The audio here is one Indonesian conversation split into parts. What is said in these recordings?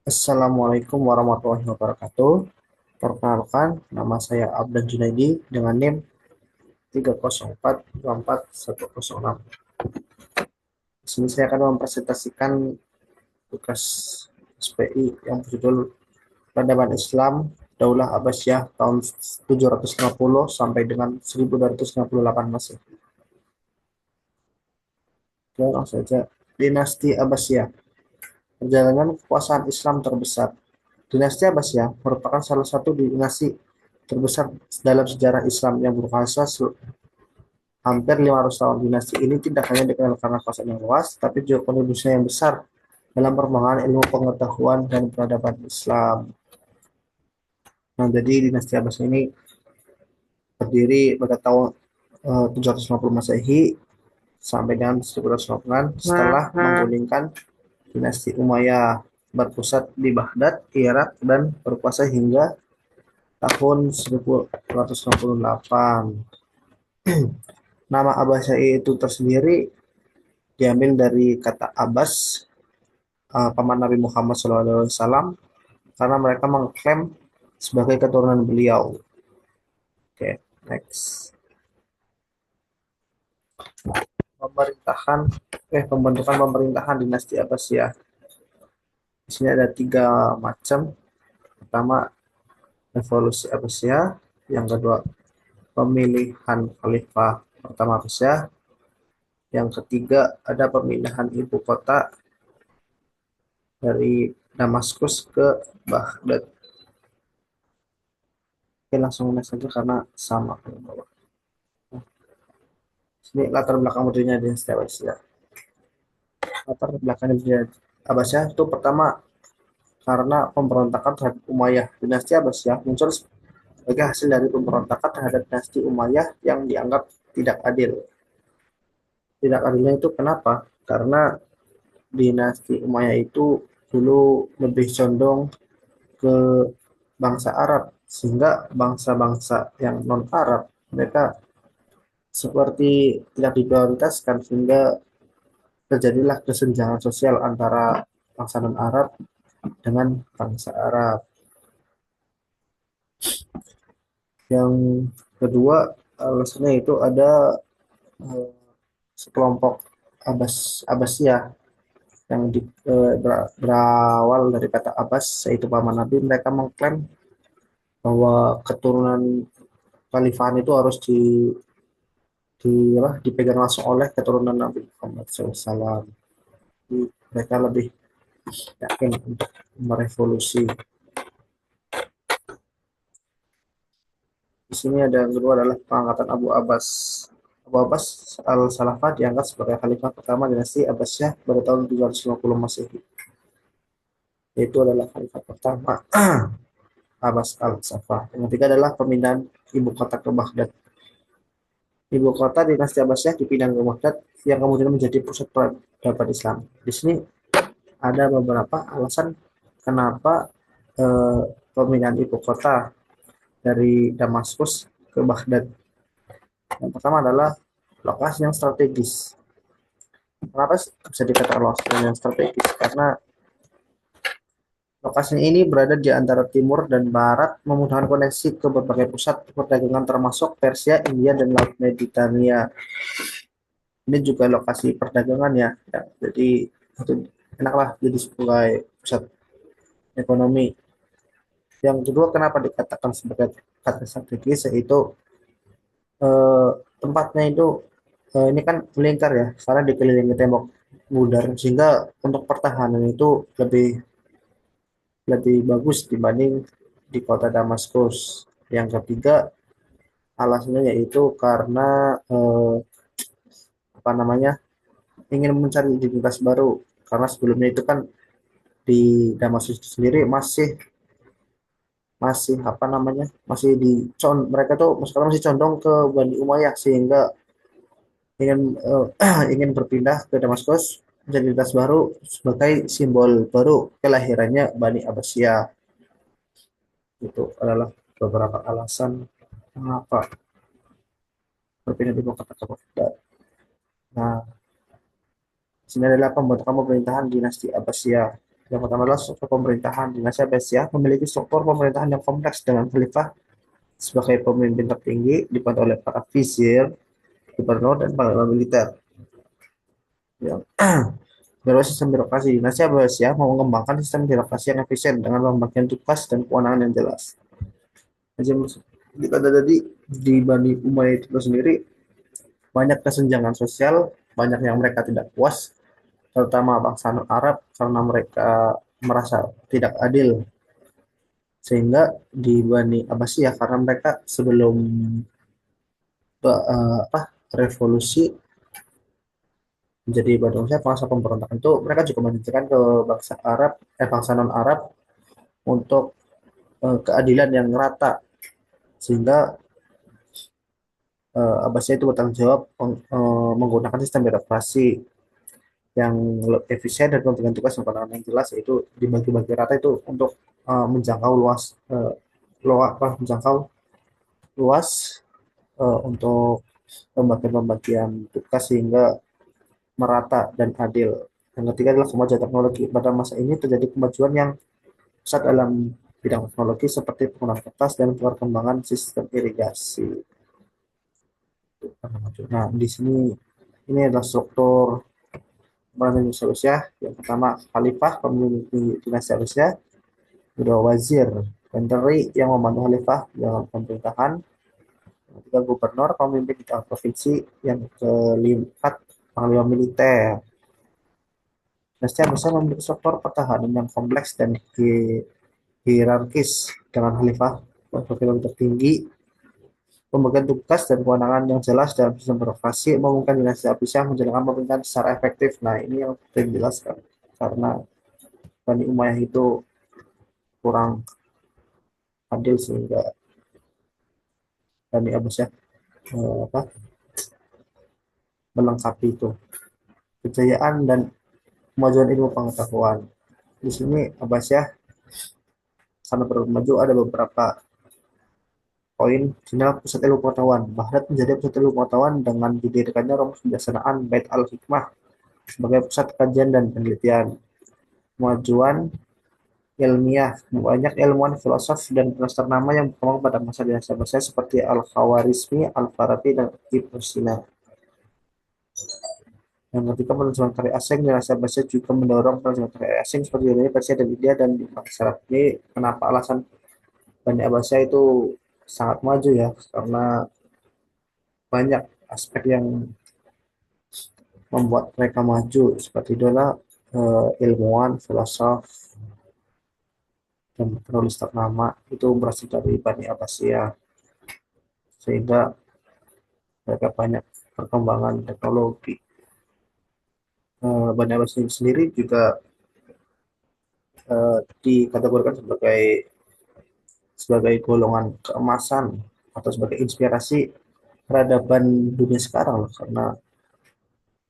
Assalamualaikum warahmatullahi wabarakatuh. Perkenalkan, nama saya Abdan Junaidi dengan NIM 304241106. Di sini saya akan mempresentasikan tugas SPI yang berjudul Peradaban Islam Daulah Abbasiyah tahun 750 sampai dengan 1258 Masehi. Oke, langsung saja. Dinasti Abbasiyah, perjalanan kekuasaan Islam terbesar. Dinasti Abbasiyah merupakan salah satu dinasti terbesar dalam sejarah Islam yang berkuasa hampir 500 tahun. Dinasti ini tidak hanya dikenal karena kuasanya yang luas, tapi juga kontribusinya yang besar dalam perkembangan ilmu pengetahuan dan peradaban Islam. Nah, jadi dinasti Abbasiyah ini berdiri pada tahun 750 Masehi sampai dengan 1250-an setelah menggulingkan dinasti Umayyah berpusat di Baghdad, Irak, dan berkuasa hingga tahun 1468. Nama Abbasiyah itu tersendiri diambil dari kata Abbas, paman Nabi Muhammad SAW, karena mereka mengklaim sebagai keturunan beliau. Oke, next. Pemerintahan, pembentukan pemerintahan dinasti Abbasiyah. Di sini ada 3 macam. Pertama, revolusi Abbasiyah. Yang kedua, pemilihan khalifah pertama Abbasiyah. Yang ketiga, ada pemindahan ibu kota dari Damaskus ke Baghdad. Oke, langsung next saja karena sama. Ini latar belakang berdirinya dinasti Abbasiyah. Latar belakang berdirinya Abbasiyah itu pertama karena pemberontakan terhadap Umayyah. Dinasti Abbasiyah muncul sebagai hasil dari pemberontakan terhadap dinasti Umayyah yang dianggap tidak adil. Tidak adilnya itu kenapa? Karena dinasti Umayyah itu dulu lebih condong ke bangsa Arab, sehingga bangsa-bangsa yang non-Arab mereka seperti tidak diprioritaskan, sehingga terjadilah kesenjangan sosial antara bangsa non-Arab dengan bangsa Arab. Yang kedua, alasannya itu ada eh, sekelompok Abbasiyah yang berawal dari kata Abbas, yaitu paman Nabi. Mereka mengklaim bahwa keturunan Khalifahan itu harus dipegang langsung oleh keturunan Nabi Muhammad SAW. Jadi, mereka lebih yakin untuk merevolusi. Di sini ada yang kedua adalah pengangkatan Abu Abbas. Abu Abbas al-Salafah diangkat sebagai khalifah pertama dinasti Abbasiyah pada tahun 750 Masehi. Yaitu adalah khalifah pertama Abbas al-Salafah. Yang ketiga adalah pemindahan ibu kota ke Baghdad. Ibu kota dinasti Abbasiyah dipindah ke Baghdad yang kemudian menjadi pusat peradaban Islam. Di sini ada beberapa alasan kenapa eh, pemindahan ibu kota dari Damaskus ke Baghdad. Yang pertama adalah lokasi yang strategis. Kenapa bisa dikatakan lokasi yang strategis? Karena lokasi ini berada di antara timur dan barat, memudahkan koneksi ke berbagai pusat perdagangan termasuk Persia, India, dan Laut Mediterania. Ini juga lokasi perdagangan ya. Jadi itu enaklah jadi sebagai pusat ekonomi. Yang kedua, kenapa dikatakan sebagai kata strategis, yaitu eh, tempatnya itu ini kan melingkar ya, karena dikelilingi tembok bundar, sehingga untuk pertahanan itu lebih lebih bagus dibanding di kota Damaskus. Yang ketiga, alasannya yaitu karena apa namanya, ingin mencari identitas baru, karena sebelumnya itu kan di Damaskus itu sendiri masih masih apa namanya, masih mereka tuh sekarang masih condong ke Bani Umayyah, sehingga ingin ingin berpindah ke Damaskus menjadi identitas baru sebagai simbol baru kelahirannya Bani Abbasiyah. Itu adalah beberapa alasan mengapa berpindah di kota ke Baghdad. Nah, sini adalah pembentukan pemerintahan dinasti Abbasiyah. Yang pertama adalah struktur pemerintahan. Dinasti Abbasiyah memiliki struktur pemerintahan yang kompleks dengan khalifah sebagai pemimpin tertinggi dibantu oleh para vizir, gubernur, dan panglima militer. Yang kedua, sistem birokrasi. Dinasti Abbasiyah mau mengembangkan sistem birokrasi yang efisien dengan pembagian tugas dan kewenangan yang jelas. Jadi, kita tadi di Bani Umayyah itu sendiri banyak kesenjangan sosial, banyak yang mereka tidak puas, terutama bangsa Arab karena mereka merasa tidak adil, sehingga di Bani Abbasiyah karena mereka sebelum apa revolusi menjadi Bani Umayyah masa pemberontakan itu mereka juga menunjukkan ke bangsa Arab bangsa non Arab untuk keadilan yang rata, sehingga Abbasiyah itu bertanggung jawab menggunakan sistem birokrasi yang efisien dan pembagian tugas yang kewenangan yang jelas, yaitu dibagi-bagi rata itu untuk menjangkau luas menjangkau luas untuk pembagian-pembagian tugas sehingga merata dan adil. Yang ketiga adalah kemajuan teknologi. Pada masa ini terjadi kemajuan yang pesat dalam bidang teknologi seperti penggunaan kertas dan perkembangan sistem irigasi. Nah, di sini ini adalah struktur pemerintahan Indonesia Rusia. Yang pertama, Khalifah, pemimpin dinasti Rusia. Kedua, Wazir, Menteri yang membantu Khalifah dalam pemerintahan. Yang ketiga, Gubernur, pemimpin di tingkat provinsi. Yang keempat, Panglima Militer. Dinasti Abbasiyah memiliki struktur pertahanan yang kompleks dan hierarkis dengan Khalifah sebagai tertinggi. Pembagian tugas dan kewenangan yang jelas dalam sistem birokrasi memungkinkan dinasti Abbasiyah menjalankan pemerintahan secara efektif. Nah, ini yang saya jelaskan. Karena Bani Umayyah itu kurang adil sehingga Bani Abbasiyah melengkapi itu kejayaan dan kemajuan ilmu pengetahuan. Di sini Abbasiyah karena bermaju ada beberapa poin. Inilah pusat ilmu pengetahuan. Baghdad menjadi pusat ilmu pengetahuan dengan didirikannya Rumah Kebijaksanaan Bait al-Hikmah sebagai pusat kajian dan penelitian. Kemajuan ilmiah, banyak ilmuwan filosof dan penulis ternama yang berkembang pada masa dinasti Abbasiyah seperti Al-Khawarizmi, Al-Farabi, dan Ibnu Sina. Yang ketiga, penerjemahan karya asing. Dinasti Abbasiyah juga mendorong penerjemahan karya asing seperti Yunani, Persia, dan India dan di masyarakat. Ini kenapa alasan Bani Abbasiyah itu sangat maju ya, karena banyak aspek yang membuat mereka maju seperti itulah ilmuwan, filosof, dan penulis ternama itu berasal dari Bani Abbasiyah, sehingga mereka banyak perkembangan teknologi. Bani Abbasiyah sendiri juga dikategorikan sebagai golongan keemasan atau sebagai inspirasi peradaban dunia sekarang loh, karena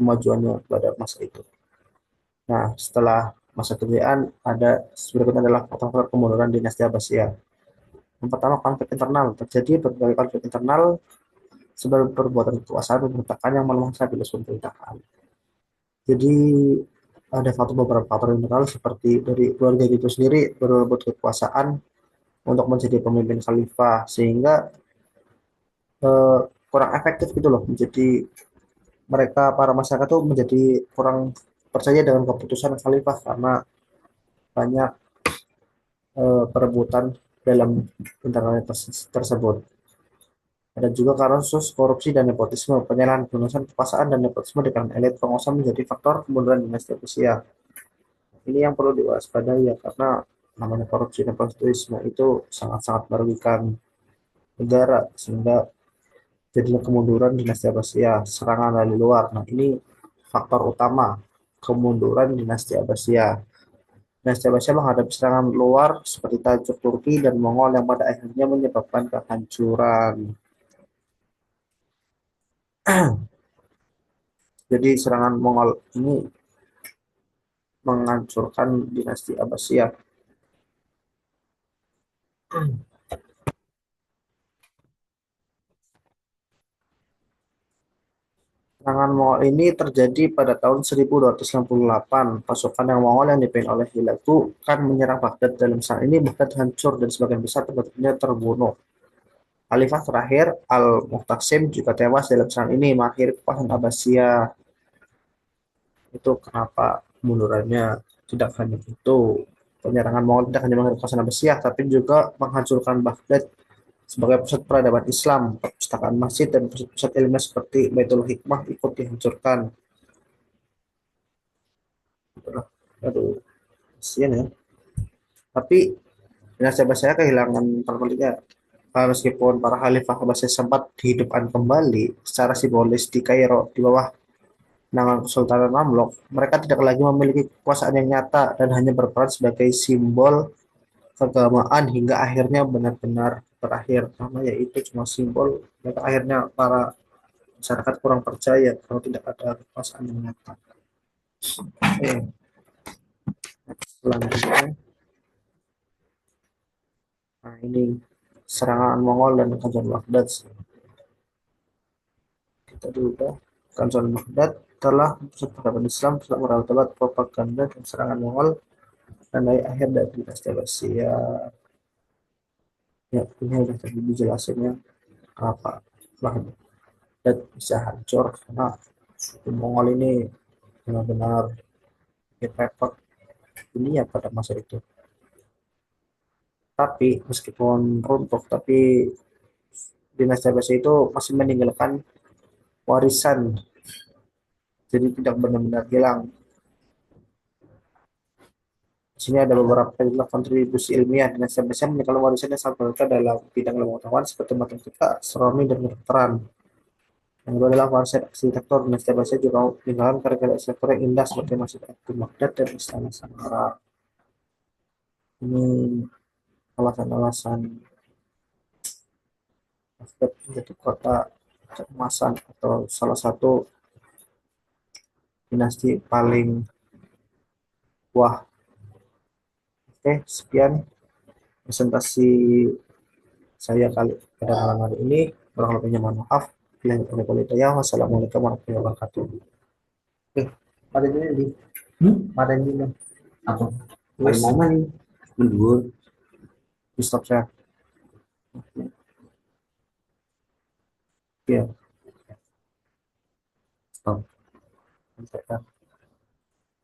kemajuannya pada masa itu. Nah, setelah masa kejayaan ada berikutnya adalah faktor kemunduran dinasti Abbasiyah. Yang pertama, konflik internal. Terjadi berbagai konflik internal sebab perbuatan kekuasaan pemerintahan yang melemah stabilitas pemerintahan. Jadi ada beberapa faktor internal seperti dari keluarga itu sendiri berebut kekuasaan untuk menjadi pemimpin khalifah, sehingga eh, kurang efektif gitu loh. Menjadi mereka para masyarakat tuh menjadi kurang percaya dengan keputusan khalifah karena banyak perebutan dalam internal tersebut. Ada juga kasus korupsi dan nepotisme, penyalahgunaan kekuasaan dan nepotisme di kalangan elit penguasa menjadi faktor kemunduran dinasti Abbasiyah. Ini yang perlu diwaspadai ya, karena namanya korupsi dan nepotisme itu sangat-sangat merugikan negara, sehingga jadinya kemunduran dinasti Abbasiyah, serangan dari luar. Nah, ini faktor utama kemunduran dinasti Abbasiyah. Dinasti Abbasiyah menghadapi serangan luar seperti Tajuk Turki dan Mongol yang pada akhirnya menyebabkan kehancuran. Jadi serangan Mongol ini menghancurkan dinasti Abbasiyah. Serangan Mongol ini terjadi pada tahun 1268. Pasukan yang Mongol yang dipimpin oleh Hulagu kan menyerang Baghdad. Dalam saat ini Baghdad hancur dan sebagian besar penduduknya terbunuh. Khalifah terakhir Al-Muqtasim juga tewas dalam serangan ini, mengakhiri kekuasaan Abbasiyah. Itu kenapa mundurannya. Tidak hanya itu, penyerangan Mongol tidak hanya mengakhiri kekuasaan Abbasiyah, tapi juga menghancurkan Baghdad sebagai pusat peradaban Islam. Perpustakaan masjid dan pusat-pusat ilmiah seperti Baitul Hikmah ikut dihancurkan. Aduh, kasihan ya. Tapi dinasti Abbasiyah kehilangan penerusnya. Meskipun para khalifah Abbasiyah sempat dihidupkan kembali secara simbolis di Kairo di bawah naungan Kesultanan Mamluk, mereka tidak lagi memiliki kekuasaan yang nyata dan hanya berperan sebagai simbol keagamaan hingga akhirnya benar-benar berakhir. Karena ya itu cuma simbol, mereka akhirnya para masyarakat kurang percaya kalau tidak ada kekuasaan yang nyata. Selanjutnya, nah ini serangan Mongol dan Kerajaan Baghdad. Tadi udah, Kerajaan Baghdad telah pusat peradaban Islam, pusat merawat propaganda dan serangan Mongol dan dari akhir dari dinasti Abbasiyah. Ya, ini udah tadi dijelasin ya kenapa Baghdad bisa hancur karena suku Mongol ini benar-benar repot dunia pada masa itu. Tapi meskipun runtuh, tapi dinasti Abbasiyah itu masih meninggalkan warisan, jadi tidak benar-benar hilang. Di sini ada beberapa kontribusi ilmiah dinasti Abbasiyah meninggalkan warisan yang sangat berharga dalam bidang ilmu pengetahuan seperti matematika, astronomi, dan kedokteran. Yang kedua adalah warisan arsitektur. Dinasti Abbasiyah juga meninggalkan karya-karya arsitektur yang indah seperti Masjid Agung Baghdad dan Istana Samarra. Ini alasan-alasan Baghdad menjadi kota keemasan atau salah satu dinasti paling wah. Oke, sekian presentasi saya kali pada malam hari ini. Kurang lebihnya mohon maaf. Wassalamualaikum warahmatullahi wabarakatuh. Oke, pada ini pada ini apa? Wes, mana nih? Mendur. Di stop saya. Ya, stop.